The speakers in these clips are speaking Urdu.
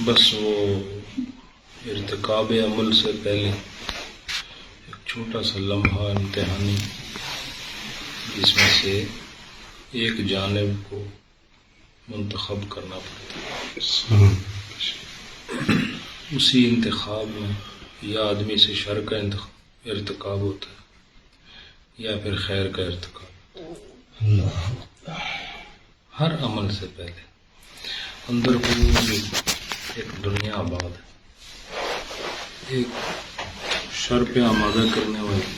بس وہ ارتکاب عمل سے پہلے ایک چھوٹا سا لمحہ امتحانی، جس میں سے ایک جانب کو منتخب کرنا پڑتا ہے. اسی انتخاب میں یا آدمی سے شر کا ارتکاب ہوتا ہے یا پھر خیر کا ارتکاب. ہر عمل سے پہلے اندر پوری ایک دنیا آباد ہے، ایک شر پہ آمادہ کرنے والی،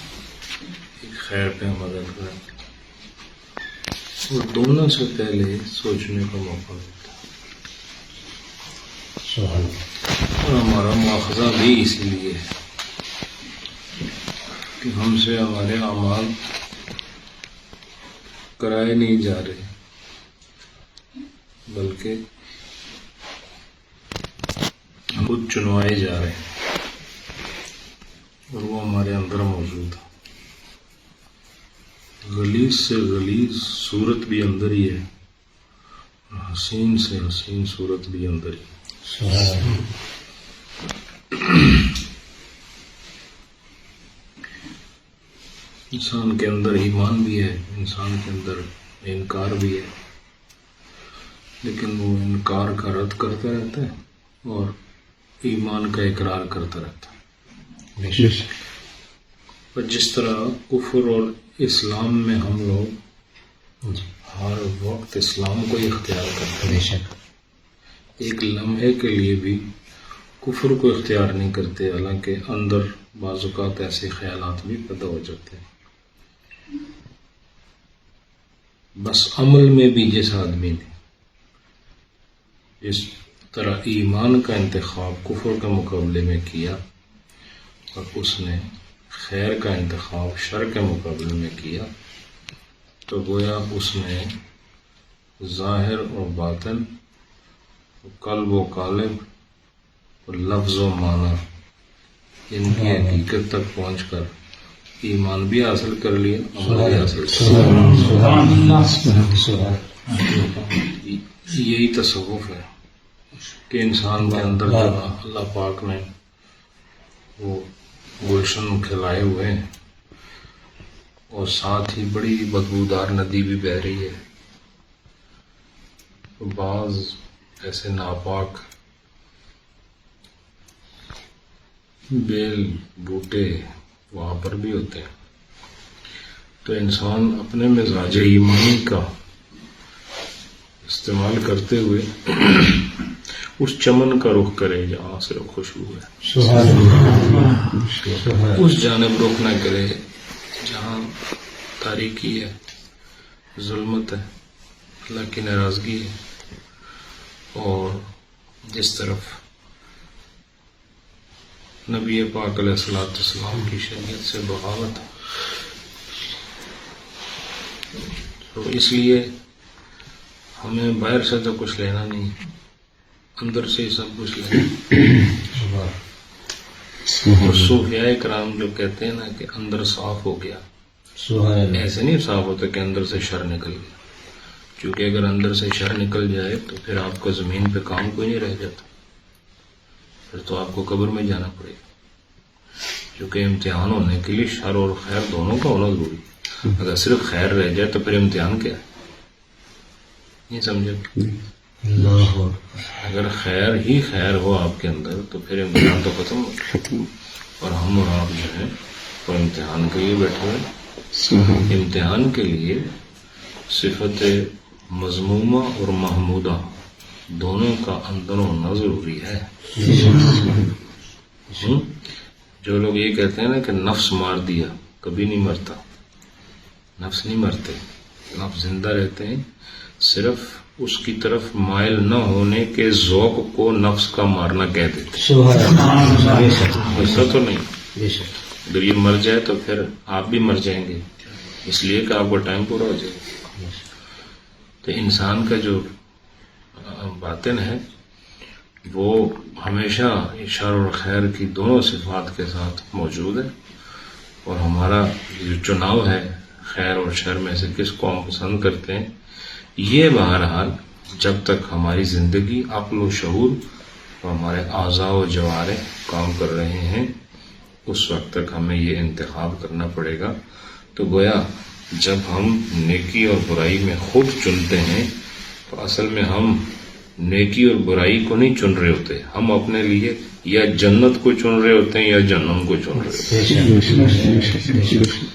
ایک خیر پہ آمادہ کرنے والی، اور دونوں سے پہلے سوچنے کا موقع ملتا ہے. اور ہمارا مواخذہ بھی اسی لیے ہے کہ ہم سے ہمارے اعمال کرائے نہیں جا رہے، بلکہ خود چنوائے جا رہے ہیں، اور وہ ہمارے اندر موجود ہے. غلیظ سے غلیظ صورت بھی اندر ہی ہے، اور حسین سے حسین صورت بھی اندر ہی. انسان کے اندر ایمان بھی ہے، انسان کے اندر انکار بھی ہے، لیکن وہ انکار کا رد کرتا رہتا ہے اور ایمان کا اقرار کرتا رہتا ہے. اور جس طرح کفر اور اسلام میں ہم لوگ ہر وقت اسلام کو اختیار کرتے ہیں، ایک لمحے کے لیے بھی کفر کو اختیار نہیں کرتے، حالانکہ اندر بعض اوقات ایسے خیالات بھی پیدا ہو جاتے ہیں. بس عمل میں بھی جس آدمی نے جس طرح ایمان کا انتخاب کفر کے مقابلے میں کیا، اور اس نے خیر کا انتخاب شر کے مقابلے میں کیا، تو گویا اس نے ظاہر اور باطن، قلب و قالب اور لفظ و معنی، ان کی حقیقت تک پہنچ کر ایمان بھی حاصل کر لیا، عمل بھی حاصل کر لیا. یہی تصوف ہے کہ انسان کے اندر جو اللہ پاک نے وہ گلشن کھلائے ہوئے ہیں، اور ساتھ ہی بڑی بدبودار ندی بھی بہہ رہی ہے. بعض ایسے ناپاک بیل بوٹے وہاں پر بھی ہوتے ہیں. تو انسان اپنے مزاج ایمانی کا استعمال کرتے ہوئے اس چمن کا رخ کرے جہاں سے خوشبو ہے، اس جانب رخ نہ کرے جہاں تاریکی ہے، ظلمت ہے، اللہ کی ناراضگی ہے. اور جس طرف نبی پاک علیہ السلام کی شریعت سے بغاوت ہے. تو اس لیے ہمیں باہر سے تو کچھ لینا نہیں، اندر سے ہی سب کچھ لینا. اور صوفیاء کرام جو کہتے ہیں نا کہ اندر صاف ہو گیا، ایسے نہیں صاف ہوتا کہ اندر سے شر نکل گیا، کیونکہ اگر اندر سے شر نکل جائے تو پھر آپ کو زمین پہ کام کوئی نہیں رہ جاتا، پھر تو آپ کو قبر میں جانا پڑے گا. کیونکہ امتحان ہونے کے لیے شر اور خیر دونوں کا ہونا ضروری ہے. اگر صرف خیر رہ جائے تو پھر امتحان کیا ہے؟ نہیں سمجھے؟ اگر خیر ہی خیر ہو آپ کے اندر تو پھر امتحان تو ختم ہو. اور ہم اور آپ جو ہیں وہ امتحان کے لیے بیٹھے ہوئے. امتحان کے لیے صفت مذمومہ اور محمودہ دونوں کا اندر ہونا ضروری ہے. جو لوگ یہ کہتے ہیں نا کہ نفس مار دیا، کبھی نہیں مرتا. نفس نہیں مرتے، نفس زندہ رہتے ہیں، صرف اس کی طرف مائل نہ ہونے کے ذوق کو نفس کا مارنا کہہ دیتے. ایسا تو نہیں. اگر یہ مر جائے تو پھر آپ بھی مر جائیں گے، اس لیے کہ آپ کا ٹائم پورا ہو جائے گا. تو انسان کا جو باطن ہے وہ ہمیشہ شر اور خیر کی دونوں صفات کے ساتھ موجود ہے. اور ہمارا جو چناؤ ہے خیر اور شر میں سے کس کو ہم پسند کرتے ہیں، یہ بہرحال جب تک ہماری زندگی عقل و شعور تو ہمارے اعضاء و جوارح کام کر رہے ہیں، اس وقت تک ہمیں یہ انتخاب کرنا پڑے گا. تو گویا جب ہم نیکی اور برائی میں خود چنتے ہیں تو اصل میں ہم نیکی اور برائی کو نہیں چن رہے ہوتے، ہم اپنے لیے یا جنت کو چن رہے ہوتے ہیں یا جہنم کو چن رہے ہوتے ہیں.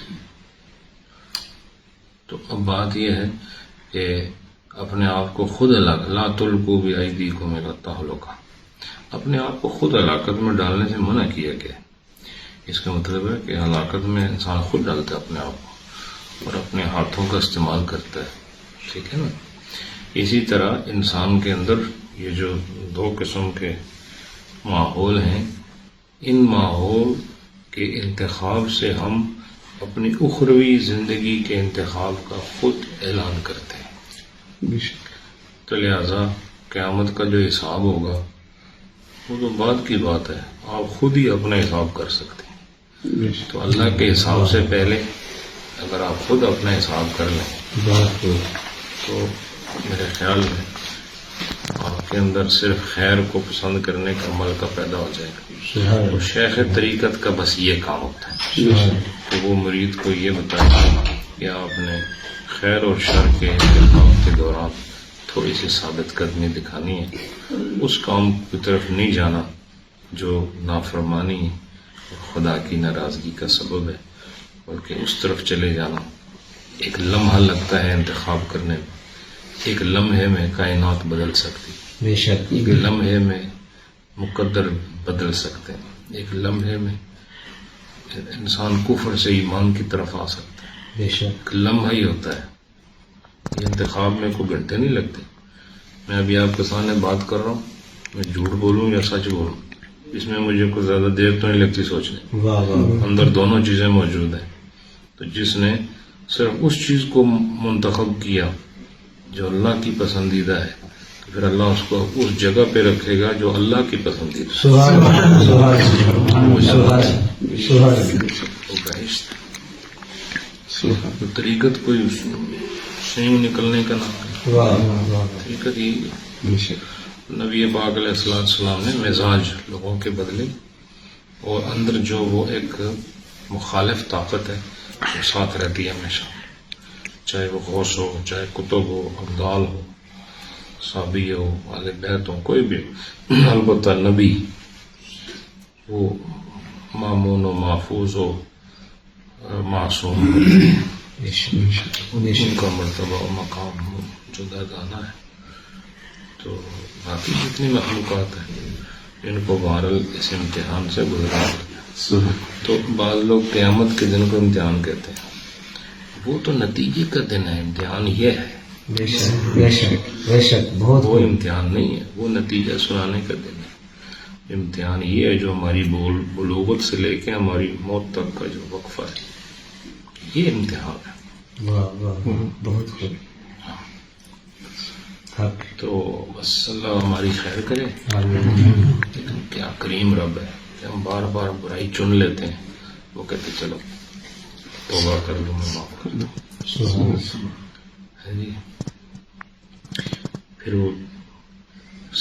تو اب بات یہ ہے کہ اپنے آپ کو خود لا تلقوا بأیدیکم الی التہلکہ، اپنے آپ کو خود ہلاکت میں ڈالنے سے منع کیا گیا. اس کا مطلب ہے کہ ہلاکت میں انسان خود ڈالتا ہے اپنے آپ کو اور اپنے ہاتھوں کا استعمال کرتا ہے. ٹھیک ہے نا؟ اسی طرح انسان کے اندر یہ جو دو قسم کے ماحول ہیں، ان ماحول کے انتخاب سے ہم اپنی اخروی زندگی کے انتخاب کا خود اعلان کرتے ہیں. تو لہذا قیامت کا جو حساب ہوگا وہ تو بعد کی بات ہے، آپ خود ہی اپنا حساب کر سکتے ہیں. تو اللہ کے حساب سے پہلے اگر آپ خود اپنا حساب کر لیں تو میرے خیال میں آپ کے اندر صرف خیر کو پسند کرنے کا عمل کا پیدا ہو جائے گا. تو شیخ طریقت کا بس یہ کام ہوتا ہے کہ وہ مرید کو یہ بتائے کہ آپ نے خیر اور شر کے انتخاب کے دوران تھوڑی سی ثابت قدمی دکھانی ہے، اس کام کی طرف نہیں جانا جو نافرمانی اور خدا کی ناراضگی کا سبب ہے، بلکہ اس طرف چلے جانا. ایک لمحہ لگتا ہے انتخاب کرنے میں، ایک لمحے میں کائنات بدل سکتی، بے شک ایک لمحے میں مقدر بدل سکتے ہیں، ایک لمحے میں انسان کفر سے ایمان کی طرف آ سکتا ہے. بے شک ایک لمحہ ہی ہوتا ہے، یہ انتخاب میں کوئی گھنٹے نہیں لگتے. میں ابھی آپ کے سامنے بات کر رہا ہوں، میں جھوٹ بولوں یا سچ بولوں، اس میں مجھے کوئی زیادہ دیر تو نہیں لگتی سوچنے. واہ واہ اندر دونوں چیزیں موجود ہیں. تو جس نے صرف اس چیز کو منتخب کیا جو اللہ کی پسندیدہ ہے، تو پھر اللہ اس کو اس جگہ پہ رکھے گا جو اللہ کی پسندیدہ ہے. سبحان اللہ سبحان سبحان وہ بہشت تو طریقت کوئی سیم نکلنے کا نام ہے. واہ واہ طریقت یہ نبی پاک علیہ السلام نے مزاج لوگوں کے بدلے، اور اندر جو وہ ایک مخالف طاقت ہے وہ ساتھ رہتی ہے ہمیشہ، چاہے وہ غوث ہو، چاہے کتب ہو، ابدال ہو، صحابی ہو، اہل بیت ہو، کوئی بھی ہو. البتہ نبی وہ مامون و محفوظ ہو، معصوم ہو، ان کا مرتبہ و مقام جدا گانا ہے. تو باقی جتنی مخلوقات ہیں ان کو بہرحال اس امتحان سے گزرنا پڑتا ہے. تو بعض لوگ قیامت کے دن کو امتحان کہتے ہیں، وہ تو نتیجے کا دن ہے، امتحان یہ ہے. بے شک بے شک بے شک بہت وہ امتحان نہیں ہے، وہ نتیجہ سنانے کا دن ہے. امتحان یہ ہے جو ہماری بلوغت سے لے کے ہماری موت تک کا جو وقفہ ہے، یہ امتحان ہے. واہ واہ بہت خوب. تو بس اللہ ہماری خیر کرے. لیکن کیا کریم رب ہے کہ ہم بار بار برائی چن لیتے ہیں، وہ کہتے چلو توبہ کر لوں، میں معاف کر دوں. جی پھر وہ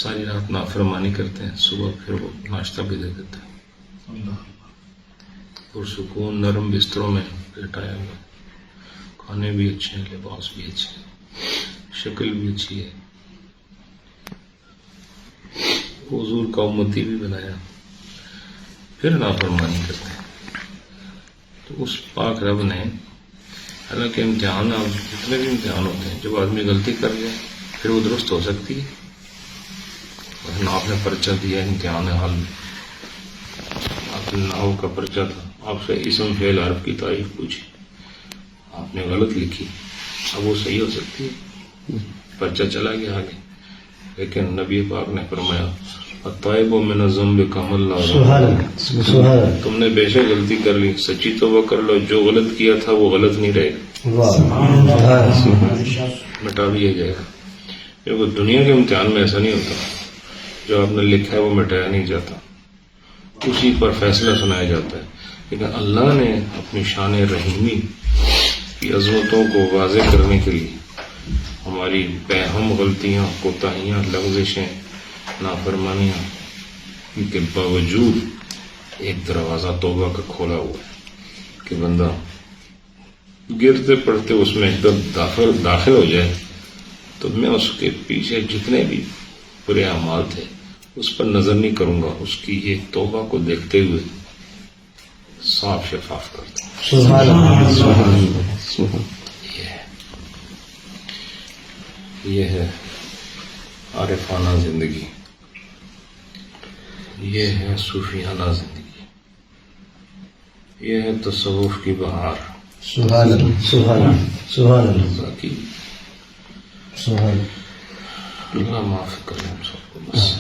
ساری رات نافرمانی کرتے ہیں، صبح پھر وہ ناشتہ بھی دے دیتے ہیں، پرسکون نرم بستروں میں لٹایا ہوا، کھانے بھی اچھے ہیں، لباس بھی اچھے ہیں، شکل بھی اچھی ہے، حضور کا امتی بھی بنایا، پھر نافرمانی کرتے ہیں. تو اس پاک رب نے، حالانکہ امتحان اب جتنے بھی امتحان ہوتے ہیں، جب آدمی غلطی کر جائے پھر وہ درست ہو سکتی ہے. ورنہ آپ نے پرچہ دیا امتحان حل، آپ نے نحو کا پرچہ تھا، آپ سے اسم فعل حرف کی تعریف پوچھی، آپ نے غلط لکھی، اب وہ صحیح ہو سکتی ہے، پرچہ چلا گیا آگے. لیکن نبی پاک نے فرمایا التائب من الذنب کمن لا ذنب، تم نے بے شک غلطی کر لی، سچی توبہ کر لو، جو غلط کیا تھا وہ غلط نہیں رہے گا، مٹا دیا جائے گا. کیونکہ دنیا کے امتحان میں ایسا نہیں ہوتا، جو آپ نے لکھا ہے وہ مٹایا نہیں جاتا، اسی پر فیصلہ سنایا جاتا ہے. لیکن اللہ نے اپنی شان رحیمی کی عظمتوں کو واضح کرنے کے لیے ہماری بہم غلطیاں، کوتاہیاں، لغزشیں، نافرمانیاں کے باوجود ایک دروازہ توبہ کا کھولا ہوا ہے کہ بندہ گرتے پڑتے اس میں ایک دم داخل ہو جائے تو میں اس کے پیچھے جتنے بھی برے اعمال تھے اس پر نظر نہیں کروں گا، اس کی یہ توبہ کو دیکھتے ہوئے صاف شفاف کرتا ہوں. سبحان اللہ سبحان اللہ یہ ہے عارفانہ زندگی، یہ ہے صوفیانہ زندگی، یہ ہے تصوف کی بہار. سبحان اللہ سبحان اللہ سبحان اللہ باقی سبحان اللہ معاف کرے ہم سب کو بس.